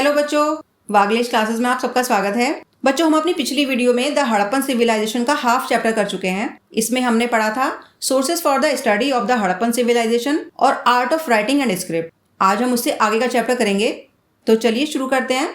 Hello बच्चों, वागलेश classes में आप सबका स्वागत है। बच्चों, हम अपनी पिछली वीडियो में द हड़प्पन सिविलाइजेशन का हाफ चैप्टर कर चुके हैं। इसमें हमने पढ़ा था sources for the study of the Harappan civilization और art of writing and script. आज हम उससे आगे का चैप्टर करेंगे, तो चलिए शुरू करते हैं।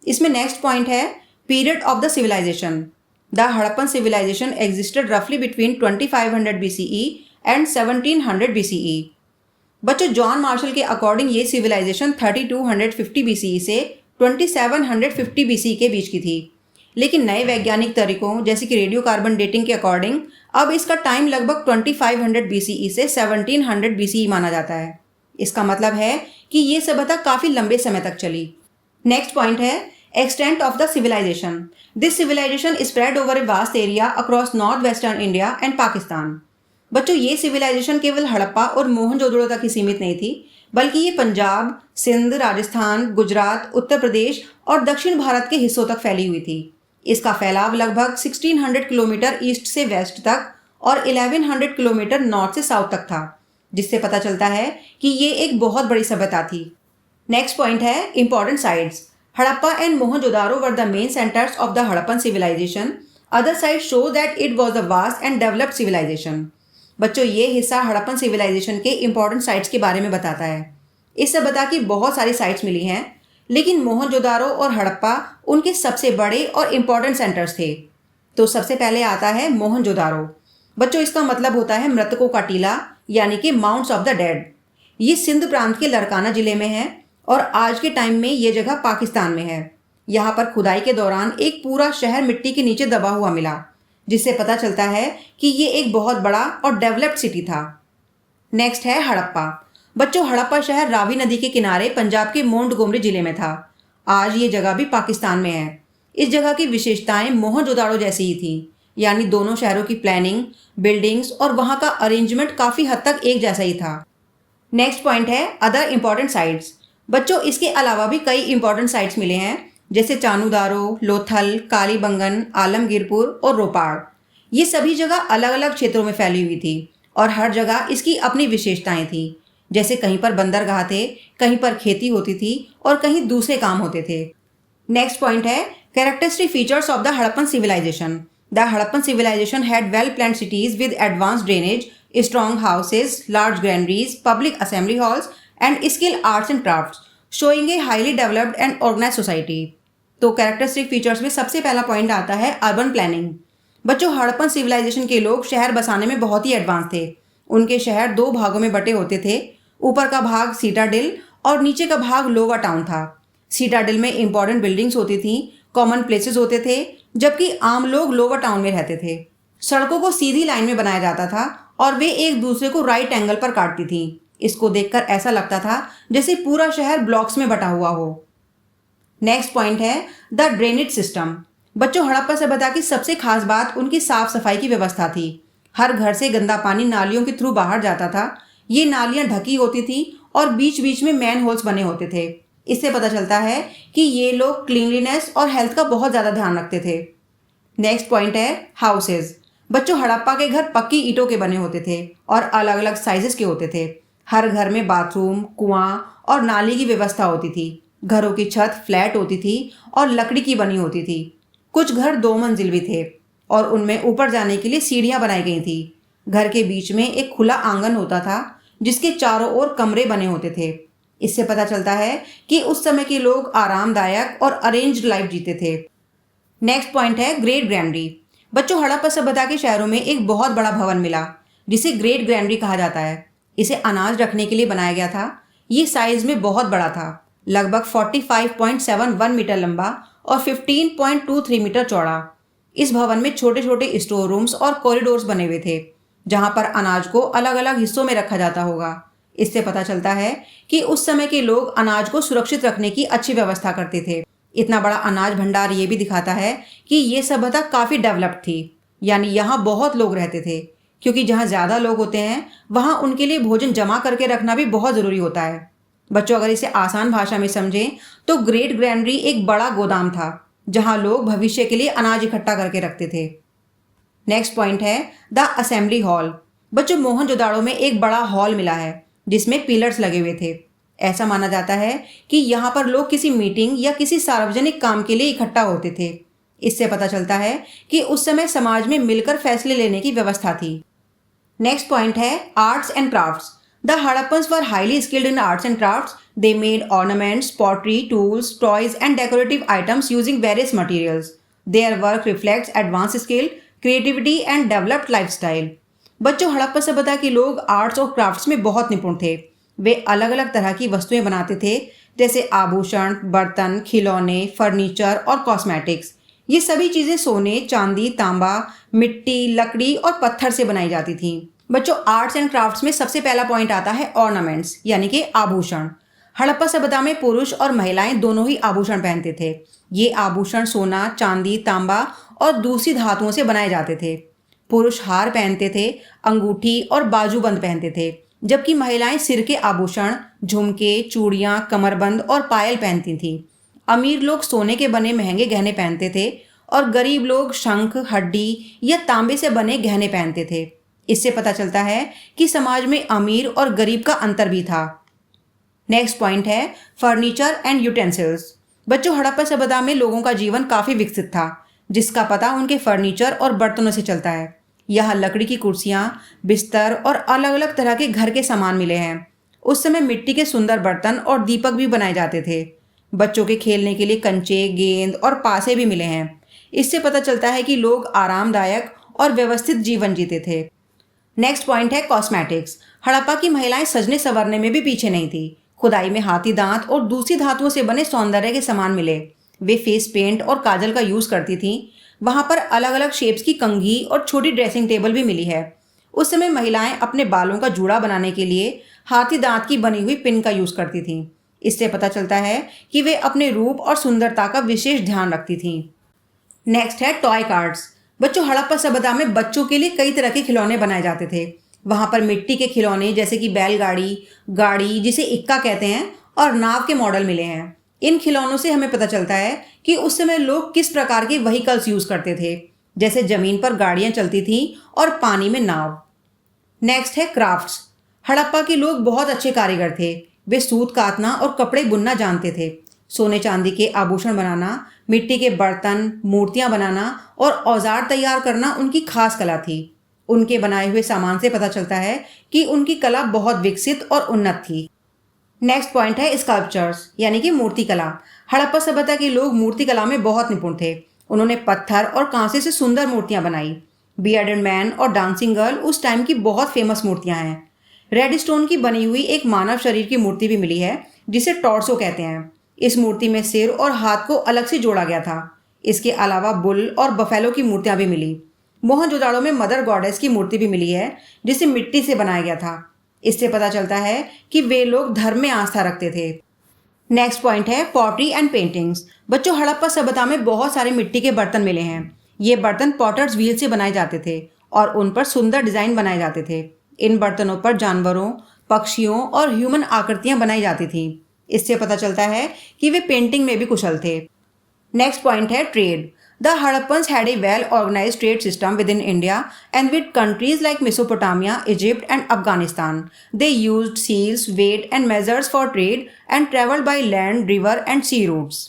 इसमें नेक्स्ट पॉइंट है period of the civilization. The Harappan civilization existed रफली बिटवीन 2500 BCE एंड 1700 BCE। बच्चों, जॉन मार्शल के अकॉर्डिंग ये सिविलाइजेशन 3250 BCE से 2750 BCE के बीच की थी। लेकिन नए वैज्ञानिक तरीकों जैसे कि रेडियो कार्बन डेटिंग के अकॉर्डिंग अब इसका टाइम लगभग 2500 BCE से 1700 BCE माना जाता है। इसका मतलब है कि ये सभ्यता काफ़ी लंबे समय तक चली। नेक्स्ट पॉइंट है extent of the civilization. This civilization spread over a vast area across north western India and Pakistan. बच्चों, ये सिविलाइजेशन केवल हड़प्पा और मोहनजोदड़ो तक ही सीमित नहीं थी, बल्कि ये पंजाब, सिंध, राजस्थान, गुजरात, उत्तर प्रदेश और दक्षिण भारत के हिस्सों तक फैली हुई थी। इसका फैलाव लगभग 1600 किलोमीटर ईस्ट से वेस्ट तक और 1100 किलोमीटर नॉर्थ से साउथ तक था, जिससे पता चलता है कि ये एक बहुत बड़ी सभ्यता थी। नेक्स्ट पॉइंट है important sites. Harappa and Mohenjodaro were the main centres of the Harappan civilization. Other sites show that it was a vast and developed civilization. बच्चों, ये हिस्सा हड़प्पन सिविलाइजेशन के इंपॉर्टेंट साइट्स के बारे में बताता है। इस सभ्यता की बहुत सारी साइट्स मिली हैं, लेकिन मोहनजोदारो और हड़प्पा उनके सबसे बड़े और इम्पॉर्टेंट सेंटर्स थे। तो सबसे पहले आता है मोहनजोदारो। बच्चों, इसका मतलब होता है मृतकों का टीला, यानी कि माउंट्स ऑफ द डेड। ये सिंध प्रांत के लड़काना जिले में है और आज के टाइम में ये जगह पाकिस्तान में है। यहाँ पर खुदाई के दौरान एक पूरा शहर मिट्टी के नीचे दबा हुआ मिला, जिससे पता चलता है कि ये एक बहुत बड़ा और डेवलप्ड सिटी था। नेक्स्ट है हड़प्पा। बच्चों, हड़प्पा शहर रावी नदी के किनारे पंजाब के मोंटगोमरी जिले में था। आज ये जगह भी पाकिस्तान में है। इस जगह की विशेषताएं मोहनजोदाड़ो जैसी ही थी, यानी दोनों शहरों की प्लानिंग, बिल्डिंग्स और वहाँ का अरेंजमेंट काफ़ी हद तक एक जैसा ही था। नेक्स्ट पॉइंट है अदर इम्पॉर्टेंट साइट्स। बच्चों, इसके अलावा भी कई इंपॉर्टेंट साइट्स मिले हैं, जैसे चानूदारो, लोथल, कालीबंगन, आलमगीरपुर और रोपाड़। ये सभी जगह अलग अलग क्षेत्रों में फैली हुई थी और हर जगह इसकी अपनी विशेषताएं थी। जैसे कहीं पर बंदरगाह थे, कहीं पर खेती होती थी और कहीं दूसरे काम होते थे। नेक्स्ट पॉइंट है characteristic features of the Harappan civilization. The Harappan civilization had well planned cities with advance drainage, strong houses, large granaries, public assembly halls and skill arts and crafts, showing a highly developed and organise society. तो characteristic features में सबसे पहला point आता है urban planning. बच्चों, Harappan civilization के लोग शहर बसाने में बहुत ही एडवांस थे। उनके शहर दो भागों में बटे होते थे। ऊपर का भाग सीटाडेल और नीचे का भाग लोअर टाउन था। सीटाडेल में इंपॉर्टेंट बिल्डिंग्स होती थी, कॉमन प्लेसेस होते थे, जबकि आम लोग लोअर टाउन में रहते थे। सड़कों को सीधी लाइन में बनाया जाता था और वे एक दूसरे को राइट एंगल पर काटती थी। इसको देखकर ऐसा लगता था जैसे पूरा शहर ब्लॉक्स में बटा हुआ हो। नेक्स्ट पॉइंट है द ड्रेनेज सिस्टम। बच्चों, हड़प्पा सभ्यता की सबसे खास बात उनकी साफ सफाई की व्यवस्था थी। हर घर से गंदा पानी नालियों के थ्रू बाहर जाता था। ये नालियां ढकी होती थी और बीच बीच में मैन होल्स बने होते थे। इससे पता चलता है कि ये लोग क्लीनलीनेस और हेल्थ का बहुत ज़्यादा ध्यान रखते थे। नेक्स्ट पॉइंट है हाउसेज। बच्चों, हड़प्पा के घर पक्की ईंटों के बने होते थे और अलग अलग साइजेस के होते थे। हर घर में बाथरूम, कुआं और नाली की व्यवस्था होती थी। घरों की छत फ्लैट होती थी और लकड़ी की बनी होती थी। कुछ घर 2 मंजिल भी थे और उनमें ऊपर जाने के लिए सीढ़ियां बनाई गई थी। घर के बीच में एक खुला आंगन होता था, जिसके चारों ओर कमरे बने होते थे। इससे पता चलता है कि उस समय के लोग आरामदायक और अरेंज्ड लाइफ जीते थे। नेक्स्ट पॉइंट है ग्रेट ग्रैंडरी। बच्चों, हड़प्पा सभ्यता के शहरों में एक बहुत बड़ा भवन मिला, जिसे ग्रेट ग्रैंडरी कहा जाता है। इसे अनाज रखने के लिए बनाया गया था। ये साइज में बहुत बड़ा था, लगभग 45.71 मीटर लंबा और 15.23 मीटर चौड़ा। इस भवन में छोटे छोटे स्टोर रूम्स और कॉरिडोर्स बने हुए थे, जहां पर अनाज को अलग अलग हिस्सों में रखा जाता होगा। इससे पता चलता है कि उस समय के लोग अनाज को सुरक्षित रखने की अच्छी व्यवस्था करते थे। इतना बड़ा अनाज भंडार ये भी दिखाता है कि ये सभ्यता काफ़ी डेवलप्ड थी, यानी यहाँ बहुत लोग रहते थे, क्योंकि जहाँ ज़्यादा लोग होते हैं वहाँ उनके लिए भोजन जमा करके रखना भी बहुत ज़रूरी होता है। बच्चों, अगर इसे आसान भाषा में समझें तो ग्रेट ग्रैंडरी एक बड़ा गोदाम था, जहाँ लोग भविष्य के लिए अनाज इकट्ठा करके रखते थे। नेक्स्ट पॉइंट है द असेंबली हॉल। बच्चों, मोहनजोदाड़ो में एक बड़ा हॉल मिला है, जिसमें पिलर्स लगे हुए थे। ऐसा माना जाता है कि यहाँ पर लोग किसी मीटिंग या किसी सार्वजनिक काम के लिए इकट्ठा होते थे। इससे पता चलता है कि उस समय समाज में मिलकर फैसले लेने की व्यवस्था थी। नेक्स्ट पॉइंट है arts and crafts. The Harappans were highly skilled in arts and crafts. They made ornaments, pottery, tools, toys and decorative items using various materials. Their work reflects advance skill, creativity and developed lifestyle. बच्चों, हड़प्पा सभ्यता के लोग arts और crafts में बहुत निपुण थे। वे अलग अलग तरह की वस्तुएं बनाते थे, जैसे आभूषण, बर्तन, खिलौने, फर्नीचर और कॉस्मेटिक्स। ये सभी चीजें सोने, चांदी, तांबा, मिट्टी, लकड़ी और पत्थर से बनाई जाती थी। बच्चों, आर्ट्स एंड क्राफ्ट्स में सबसे पहला पॉइंट आता है ऑर्नामेंट्स, यानी कि आभूषण। हड़प्पा सभ्यता में पुरुष और महिलाएं दोनों ही आभूषण पहनते थे। ये आभूषण सोना, चांदी, तांबा और दूसरी धातुओं से बनाए जाते थे। पुरुष हार पहनते थे, अंगूठी और बाजूबंद पहनते थे, जबकि महिलाएं सिर के आभूषण, झुमके, चूड़ियां, कमरबंद और पायल पहनती थीं। अमीर लोग सोने के बने महंगे गहने पहनते थे और गरीब लोग शंख, हड्डी या तांबे से बने गहने पहनते थे। इससे पता चलता है कि समाज में अमीर और गरीब का अंतर भी था। नेक्स्ट पॉइंट है फर्नीचर एंड यूटेंसिल्स। बच्चों, हड़प्पा सभ्यता में लोगों का जीवन काफ़ी विकसित था, जिसका पता उनके फर्नीचर और बर्तनों से चलता है। यहाँ लकड़ी की कुर्सियाँ, बिस्तर और अलग अलग तरह के घर के सामान मिले हैं। उस समय मिट्टी के सुंदर बर्तन और दीपक भी बनाए जाते थे। बच्चों के खेलने के लिए कंचे, गेंद और पासे भी मिले हैं। इससे पता चलता है कि लोग आरामदायक और व्यवस्थित जीवन जीते थे। नेक्स्ट पॉइंट है कॉस्मेटिक्स। हड़प्पा की महिलाएं सजने संवरने में भी पीछे नहीं थी। खुदाई में हाथी दांत और दूसरी धातुओं से बने सौंदर्य के सामान मिले। वे फेस पेंट और काजल का यूज करती थीं। वहां पर अलग अलग शेप्स की कंघी और छोटी ड्रेसिंग टेबल भी मिली है। उस समय महिलाएं अपने बालों का जूड़ा बनाने के लिए हाथी दांत की बनी हुई पिन का यूज करती थीं। इससे पता चलता है कि वे अपने रूप और सुंदरता का विशेष ध्यान रखती थीं। नेक्स्ट है टॉय कार्ड्स। बच्चों, हड़प्पा सभ्यता में बच्चों के लिए कई तरह के खिलौने बनाए जाते थे। वहां पर मिट्टी के खिलौने जैसे कि बैलगाड़ी, गाड़ी जिसे इक्का कहते हैं, और नाव के मॉडल मिले हैं। इन खिलौनों से हमें पता चलता है कि उस समय लोग किस प्रकार के व्हीकल्स यूज करते थे, जैसे जमीन पर गाड़ियां चलती थीं और पानी में नाव। नेक्स्ट है क्राफ्ट्स। हड़प्पा के लोग बहुत अच्छे कारीगर थे। वे सूत काटना और कपड़े बुनना जानते थे। सोने चांदी के आभूषण बनाना, मिट्टी के बर्तन, मूर्तियां बनाना और औजार तैयार करना उनकी खास कला थी। उनके बनाए हुए सामान से पता चलता है कि उनकी कला बहुत विकसित और उन्नत थी। नेक्स्ट पॉइंट है स्कल्पचर्स, यानी कि मूर्ति कला। हड़प्पा सभ्यता के लोग मूर्ति कला में बहुत निपुण थे। उन्होंने पत्थर और कांसे से सुंदर मूर्तियां बनाई। बियर्डेड मैन और डांसिंग गर्ल उस टाइम की बहुत फेमस मूर्तियां हैं। रेड स्टोन की बनी हुई एक मानव शरीर की मूर्ति भी मिली है, जिसे टॉर्सो कहते हैं। इस मूर्ति में सिर और हाथ को अलग से जोड़ा गया था। इसके अलावा बुल और बफेलो की मूर्तियां भी मिली। मोहनजोदाड़ो में मदर गॉडेस की मूर्ति भी मिली है, जिसे मिट्टी से बनाया गया था। इससे पता चलता है कि वे लोग धर्म में आस्था रखते थे। नेक्स्ट पॉइंट है पॉटरी एंड पेंटिंग्स। बच्चों, हड़प्पा सभ्यता में बहुत सारे मिट्टी के बर्तन मिले हैं। ये बर्तन पॉटर्स व्हील से बनाए जाते थे और उन पर सुंदर डिजाइन बनाए जाते थे। इन बर्तनों पर जानवरों, पक्षियों और ह्यूमन आकृतियां बनाई जाती थीं। इससे पता चलता है कि वे पेंटिंग में भी कुशल थे। नेक्स्ट पॉइंट है trade. The Hadappans had a well-organized trade system within India and with countries like Mesopotamia, Egypt and Afghanistan. They used seals, weight and measures for trade and traveled by land, river and sea routes.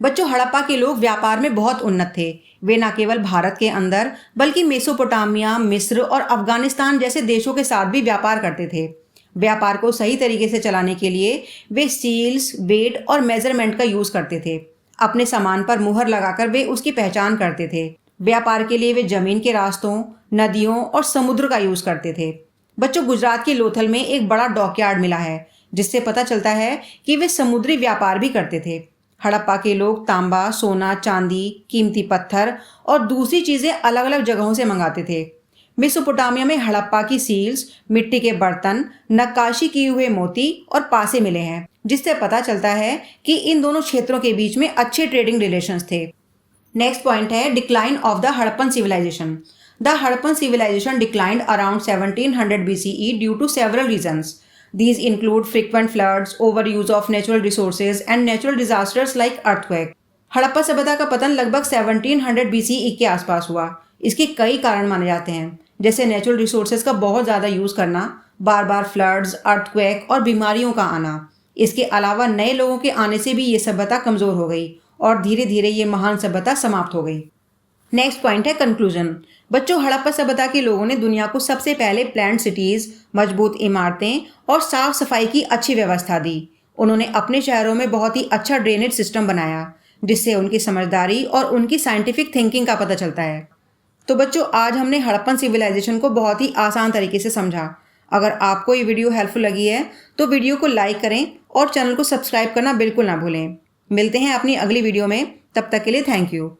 बच्चों, हड़प्पा के लोग व्यापार में बहुत उन्नत थे। वे न केवल भारत के अंदर बल्कि मेसोपोटामिया, मिस्र और अफगानिस्तान जैसे देशों के साथ भी व्यापार करते थे। व्यापार को सही तरीके से चलाने के लिए वे सील्स, वेट और मेजरमेंट का यूज करते थे। अपने सामान पर मुहर लगाकर वे उसकी पहचान करते थे। व्यापार के लिए वे जमीन के रास्तों, नदियों और समुद्र का यूज करते थे। बच्चों, गुजरात के लोथल में एक बड़ा डॉकयार्ड मिला है, जिससे पता चलता है कि वे समुद्री व्यापार भी करते थे। हड़प्पा के लोग तांबा, सोना, चांदी, कीमती पत्थर और दूसरी चीजें अलग अलग जगहों से मंगाते थे। मेसोपोटामिया में हड़प्पा की सील्स, मिट्टी के बर्तन, नक्काशी किए हुए मोती और पासे मिले हैं, जिससे पता चलता है कि इन दोनों क्षेत्रों के बीच में अच्छे ट्रेडिंग रिलेशंस थे। नेक्स्ट पॉइंट है decline of the Harappan civilization. The Harappan civilization declined around 1700 BCE due to several reasons. These include frequent floods, overuse of natural resources and natural disasters like earthquake. Harappa सभ्यता का पतन लगभग 1700 BCE के आसपास हुआ। इसके कई कारण माने जाते हैं, जैसे नेचुरल रिसोर्सेज का बहुत ज़्यादा यूज़ करना, बार बार फ्लड्स, अर्थक्वेक और बीमारियों का आना। इसके अलावा नए लोगों के आने से भी ये सभ्यता कमज़ोर हो गई और धीरे धीरे ये महान सभ्यता समाप्त हो गई। नेक्स्ट पॉइंट है कंक्लूजन। बच्चों, हड़प्पा सभ्यता के लोगों ने दुनिया को सबसे पहले प्लान्ड सिटीज़, मजबूत इमारतें और साफ सफाई की अच्छी व्यवस्था दी। उन्होंने अपने शहरों में बहुत ही अच्छा ड्रेनेज सिस्टम बनाया, जिससे उनकी समझदारी और उनकी साइंटिफिक थिंकिंग का पता चलता है। तो बच्चों, आज हमने हड़प्पन सिविलाइजेशन को बहुत ही आसान तरीके से समझा। अगर आपको ये वीडियो हेल्पफुल लगी है तो वीडियो को लाइक करें और चैनल को सब्सक्राइब करना बिल्कुल ना भूलें। मिलते हैं अपनी अगली वीडियो में, तब तक के लिए थैंक यू।